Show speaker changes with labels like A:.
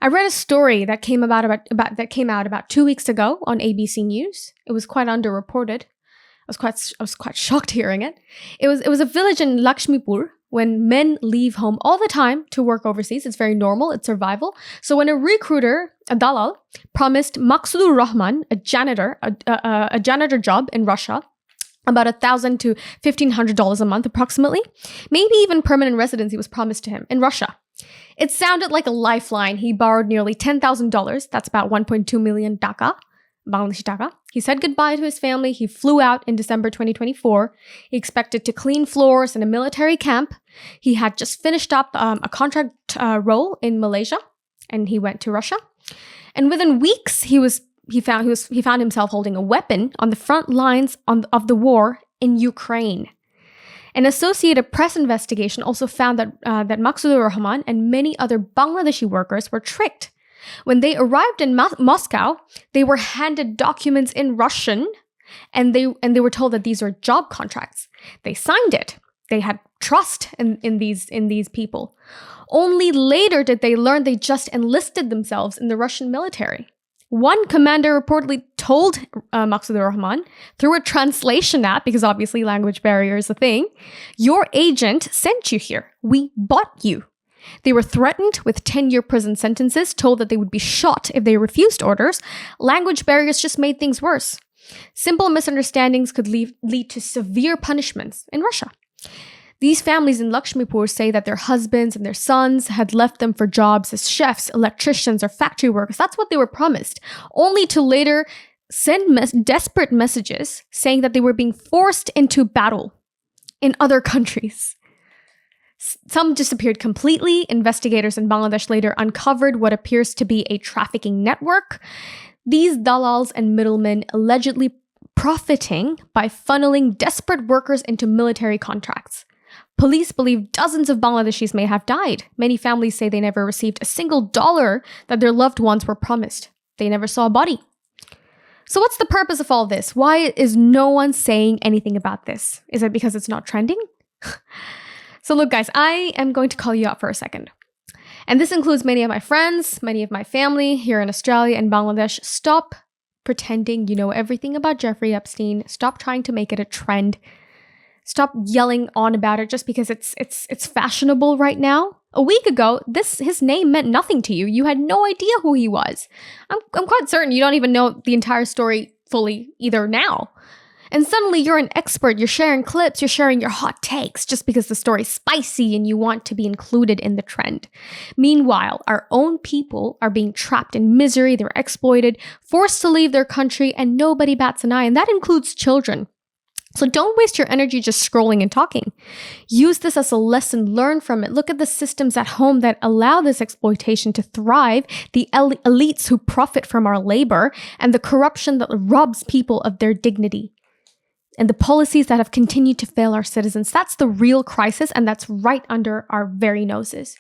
A: I read a story that came out about 2 weeks ago on ABC News. It was quite underreported. I was quite shocked hearing it. It was a village in Lakshmipur when men leave home all the time to work overseas. It's very normal. It's survival. So when a recruiter, a dalal, promised Maqsudur Rahman, a janitor job in Russia, about $1,000 to $1,500 a month approximately, maybe even permanent residency was promised to him in Russia. It sounded like a lifeline. He borrowed nearly $10,000. That's about 1.2 million taka, Bangladeshi taka. He said goodbye to his family. He flew out in December 2024. He expected to clean floors in a military camp. He had just finished up a contract role in Malaysia, and he went to Russia. And within weeks, he found himself holding a weapon on the front lines of the war in Ukraine. An Associated Press investigation also found that Maqsudur Rahman and many other Bangladeshi workers were tricked. When they arrived in Moscow, they were handed documents in Russian, and they were told that these are job contracts. They signed it. They had trust in these people. Only later did they learn they just enlisted themselves in the Russian military. One commander reportedly told Maqsudur Rahman through a translation app, because obviously language barrier is a thing, "Your agent sent you here. We bought you." They were threatened with 10-year prison sentences, told that they would be shot if they refused orders. Language barriers just made things worse. Simple misunderstandings could lead to severe punishments in Russia. These families in Lakshmipur say that their husbands and their sons had left them for jobs as chefs, electricians, or factory workers. That's what they were promised, only to later send desperate messages saying that they were being forced into battle in other countries. Some disappeared completely. Investigators in Bangladesh later uncovered what appears to be a trafficking network. These dalals and middlemen allegedly profiting by funneling desperate workers into military contracts. Police believe dozens of Bangladeshis may have died. Many families say they never received a single dollar that their loved ones were promised. They never saw a body. So what's the purpose of all this? Why is no one saying anything about this? Is it because it's not trending? So look, guys, I am going to call you out for a second. And this includes many of my friends, many of my family here in Australia and Bangladesh. Stop pretending you know everything about Jeffrey Epstein. Stop trying to make it a trend. Stop yelling on about it just because it's fashionable right now. A week ago, his name meant nothing to you. You had no idea who he was. I'm quite certain you don't even know the entire story fully either now. And suddenly you're an expert. You're sharing clips. You're sharing your hot takes just because the story's spicy and you want to be included in the trend. Meanwhile, our own people are being trapped in misery. They're exploited, forced to leave their country, and nobody bats an eye. And that includes children. So don't waste your energy just scrolling and talking. Use this as a lesson, learn from it. Look at the systems at home that allow this exploitation to thrive, the elites who profit from our labor, and the corruption that robs people of their dignity. And the policies that have continued to fail our citizens. That's the real crisis, and that's right under our very noses.